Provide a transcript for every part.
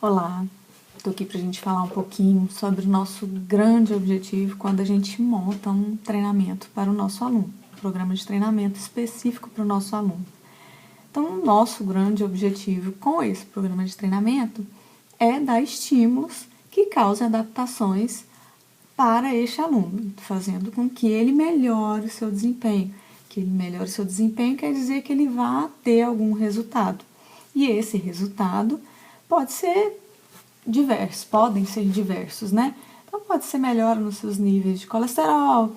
Olá, estou aqui para a gente falar um pouquinho sobre o nosso grande objetivo quando a gente monta um treinamento para o nosso aluno, um programa de treinamento específico para o nosso aluno. Então, o nosso grande objetivo com esse programa de treinamento é dar estímulos que causem adaptações para este aluno, fazendo com que ele melhore o seu desempenho. Que ele melhore o seu desempenho quer dizer que ele vá ter algum resultado. E esse resultado pode ser diversos, podem ser diversos, né? Então pode ser melhora nos seus níveis de colesterol,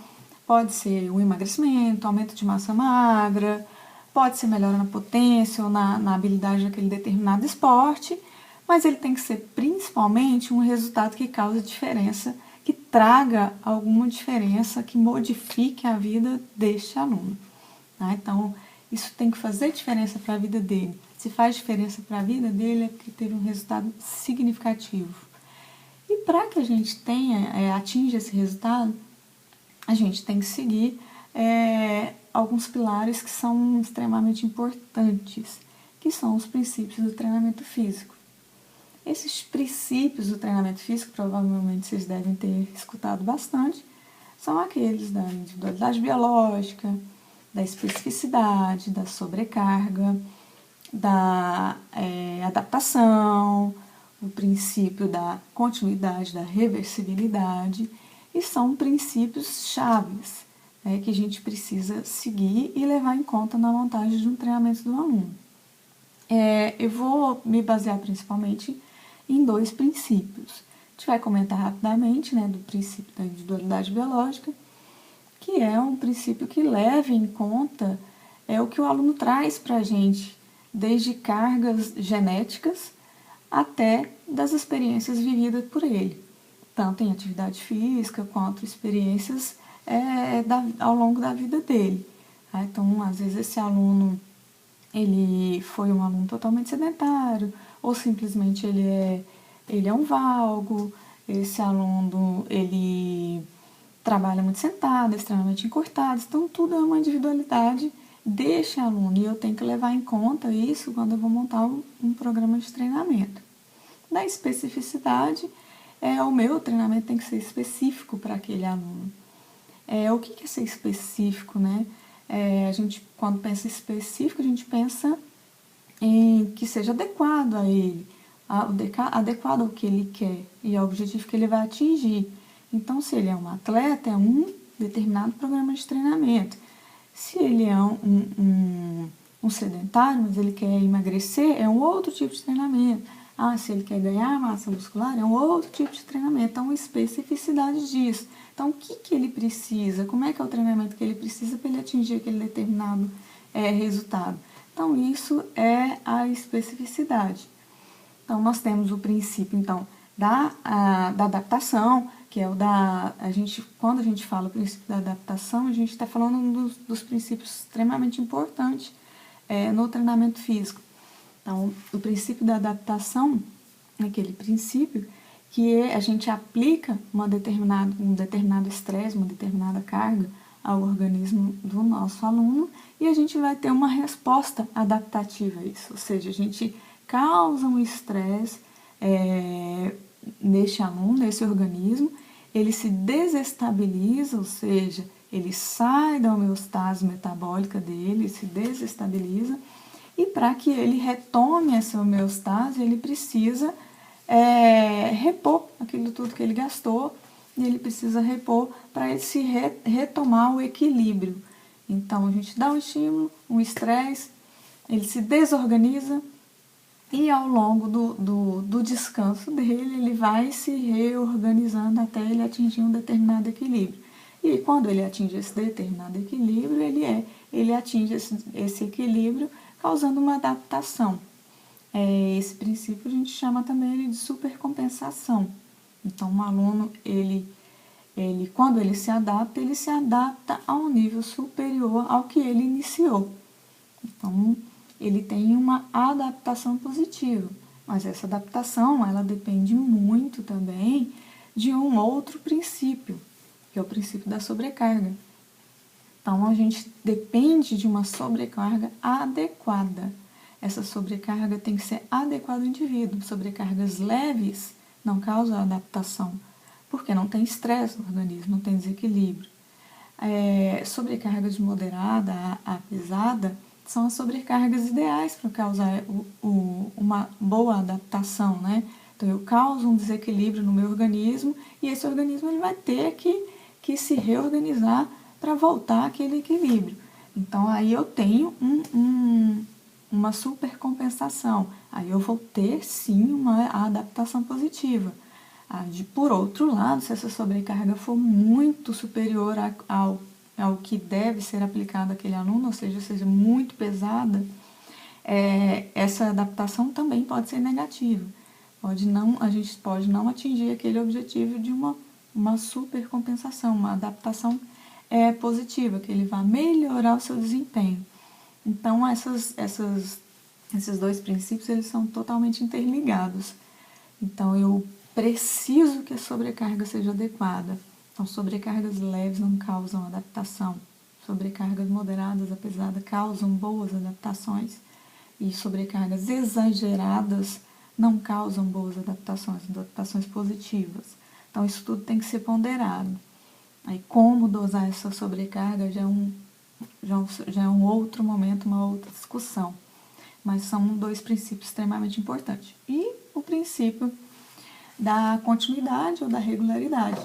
pode ser um emagrecimento, aumento de massa magra, pode ser melhora na potência ou na habilidade daquele determinado esporte, mas ele tem que ser principalmente um resultado que cause diferença, que traga alguma diferença, que modifique a vida deste aluno. Tá? Então, isso tem que fazer diferença para a vida dele. Se faz diferença para a vida dele, é porque teve um resultado significativo. E para que a gente atinja esse resultado, a gente tem que seguir alguns pilares que são extremamente importantes, que são os princípios do treinamento físico. Esses princípios do treinamento físico, provavelmente vocês devem ter escutado bastante, são aqueles da individualidade biológica, da especificidade, da sobrecarga, da adaptação, o princípio da continuidade, da reversibilidade, e são princípios chaves que a gente precisa seguir e levar em conta na montagem de um treinamento do aluno. Eu vou me basear principalmente em dois princípios. A gente vai comentar rapidamente do princípio da individualidade biológica, que é um princípio que leva em conta o que o aluno traz para a gente, desde cargas genéticas até das experiências vividas por ele, tanto em atividade física quanto experiências ao longo da vida dele. Então, às vezes esse aluno ele foi um aluno totalmente sedentário, ou simplesmente ele é um valgo, esse aluno ele trabalha muito sentado, extremamente encurtado, então tudo é uma individualidade deste aluno e eu tenho que levar em conta isso quando eu vou montar um programa de treinamento. Da especificidade, o meu treinamento tem que ser específico para aquele aluno. O que é ser específico, né? A gente, quando pensa em específico, a gente pensa em que seja adequado a ele, adequado ao que ele quer e ao objetivo que ele vai atingir. Então, se ele é um atleta, é um determinado programa de treinamento. Se ele é um sedentário, mas ele quer emagrecer, é um outro tipo de treinamento. Se ele quer ganhar massa muscular, é um outro tipo de treinamento. Então, especificidade disso. Então, o que ele precisa? Como é que é o treinamento que ele precisa para ele atingir aquele determinado resultado? Então, isso é a especificidade. Então, nós temos o princípio, então, da adaptação, que é quando a gente fala o princípio da adaptação, a gente está falando dos princípios extremamente importantes no treinamento físico. Então, o princípio da adaptação é aquele princípio que a gente aplica um determinado estresse, uma determinada carga ao organismo do nosso aluno e a gente vai ter uma resposta adaptativa a isso, ou seja, a gente causa um estresse neste aluno, nesse organismo, ele se desestabiliza, ou seja, ele sai da homeostase metabólica dele, se desestabiliza, e para que ele retome essa homeostase, ele precisa repor aquilo tudo que ele gastou, e ele precisa repor para ele se retomar o equilíbrio. Então, a gente dá um estímulo, um estresse, ele se desorganiza, e ao longo do descanso dele, ele vai se reorganizando até ele atingir um determinado equilíbrio. E quando ele atinge esse determinado equilíbrio, ele atinge esse equilíbrio causando uma adaptação. Esse princípio a gente chama também ele de supercompensação. Então, um aluno, quando ele se adapta a um nível superior ao que ele iniciou. Então, ele tem uma adaptação positiva, mas essa adaptação ela depende muito também de um outro princípio, que é o princípio da sobrecarga. Então, a gente depende de uma sobrecarga adequada. essa sobrecarga tem que ser adequada ao indivíduo. Sobrecargas leves não causam adaptação, porque não tem estresse no organismo, não tem desequilíbrio. Sobrecargas moderada a pesada são as sobrecargas ideais para causar uma boa adaptação, né? Então, eu causo um desequilíbrio no meu organismo e esse organismo ele vai ter que se reorganizar para voltar àquele equilíbrio. Então, aí eu tenho uma supercompensação. Aí eu vou ter, sim, uma adaptação positiva. Por outro lado, se essa sobrecarga for muito superior ao que deve ser aplicado àquele aluno, ou seja muito pesada, essa adaptação também pode ser negativa. A gente pode não atingir aquele objetivo de uma supercompensação, uma adaptação positiva, que ele vai melhorar o seu desempenho. Então, esses dois princípios, eles são totalmente interligados. Então, eu preciso que a sobrecarga seja adequada. Então, sobrecargas leves não causam adaptação. Sobrecargas moderadas a pesada causam boas adaptações. E sobrecargas exageradas não causam boas adaptações positivas. Então, isso tudo tem que ser ponderado. Aí, como dosar essa sobrecarga já é um outro momento, uma outra discussão. Mas são dois princípios extremamente importantes. E o princípio da continuidade ou da regularidade.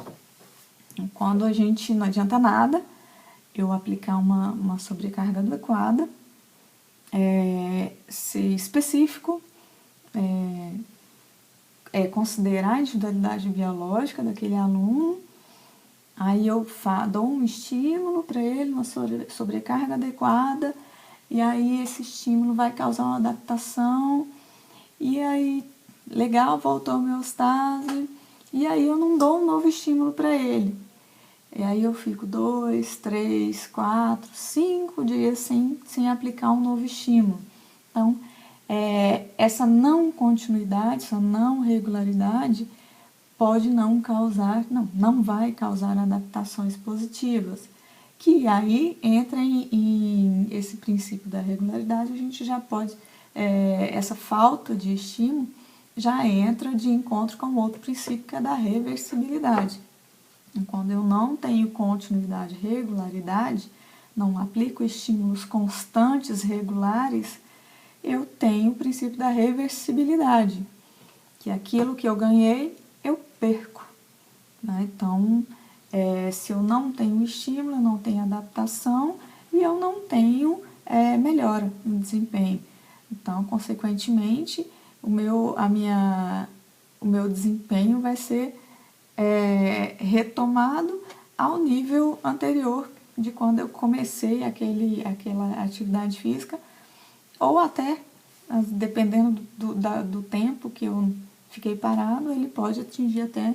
Quando a gente não adianta nada eu aplicar uma sobrecarga adequada, ser específico, considerar a individualidade biológica daquele aluno, aí eu dou um estímulo para ele, uma sobrecarga adequada, e aí esse estímulo vai causar uma adaptação, e aí, legal, voltou a homeostase, e aí eu não dou um novo estímulo para ele. E aí eu fico 2, 3, 4, 5 dias sem aplicar um novo estímulo. Então, essa não continuidade, essa não regularidade pode não vai causar adaptações positivas. Que aí entra em esse princípio da regularidade, a gente já pode, essa falta de estímulo já entra de encontro com outro princípio que é da reversibilidade. Quando eu não tenho continuidade, regularidade, não aplico estímulos constantes, regulares, eu tenho o princípio da reversibilidade, que aquilo que eu ganhei, eu perco. Né? Então, se eu não tenho estímulo, eu não tenho adaptação e eu não tenho melhora no desempenho. Então, consequentemente, o meu desempenho vai ser retomado ao nível anterior de quando eu comecei aquela atividade física, ou até, dependendo do tempo que eu fiquei parado, ele pode atingir até,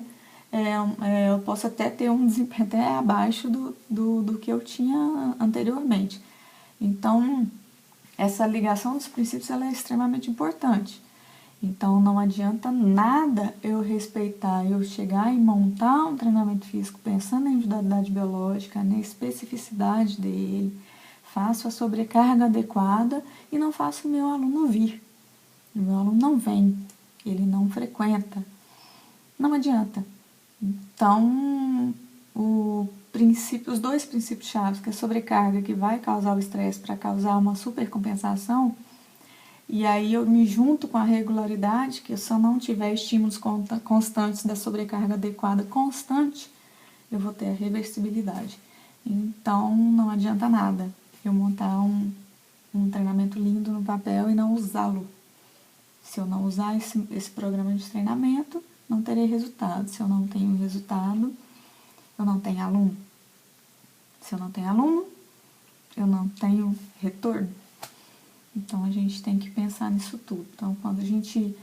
eu posso até ter um desempenho até abaixo do que eu tinha anteriormente. Então, essa ligação dos princípios ela é extremamente importante. Então, não adianta nada eu respeitar, eu chegar e montar um treinamento físico pensando na individualidade biológica, na especificidade dele, faço a sobrecarga adequada e não faço o meu aluno vir. O meu aluno não vem, ele não frequenta. Não adianta. Então, os dois princípios chaves, que é a sobrecarga, que vai causar o estresse para causar uma supercompensação, e aí eu me junto com a regularidade, que se eu não tiver estímulos constantes da sobrecarga adequada constante, eu vou ter a reversibilidade. Então, não adianta nada eu montar um treinamento lindo no papel e não usá-lo. Se eu não usar esse programa de treinamento, não terei resultado. Se eu não tenho resultado, eu não tenho aluno. Se eu não tenho aluno, eu não tenho retorno. Então, a gente tem que pensar nisso tudo. Então, quando a gente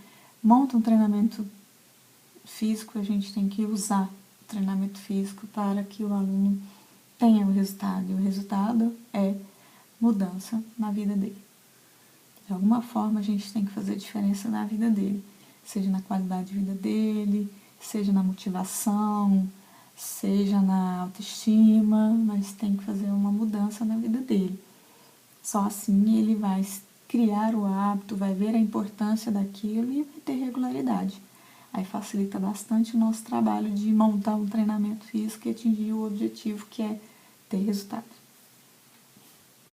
monta um treinamento físico, a gente tem que usar o treinamento físico para que o aluno tenha o resultado. E o resultado é mudança na vida dele. De alguma forma, a gente tem que fazer diferença na vida dele. Seja na qualidade de vida dele, seja na motivação, seja na autoestima, mas tem que fazer uma mudança na vida dele. Só assim ele vai criar o hábito, vai ver a importância daquilo e vai ter regularidade. Aí facilita bastante o nosso trabalho de montar um treinamento físico e atingir o objetivo que é ter resultado.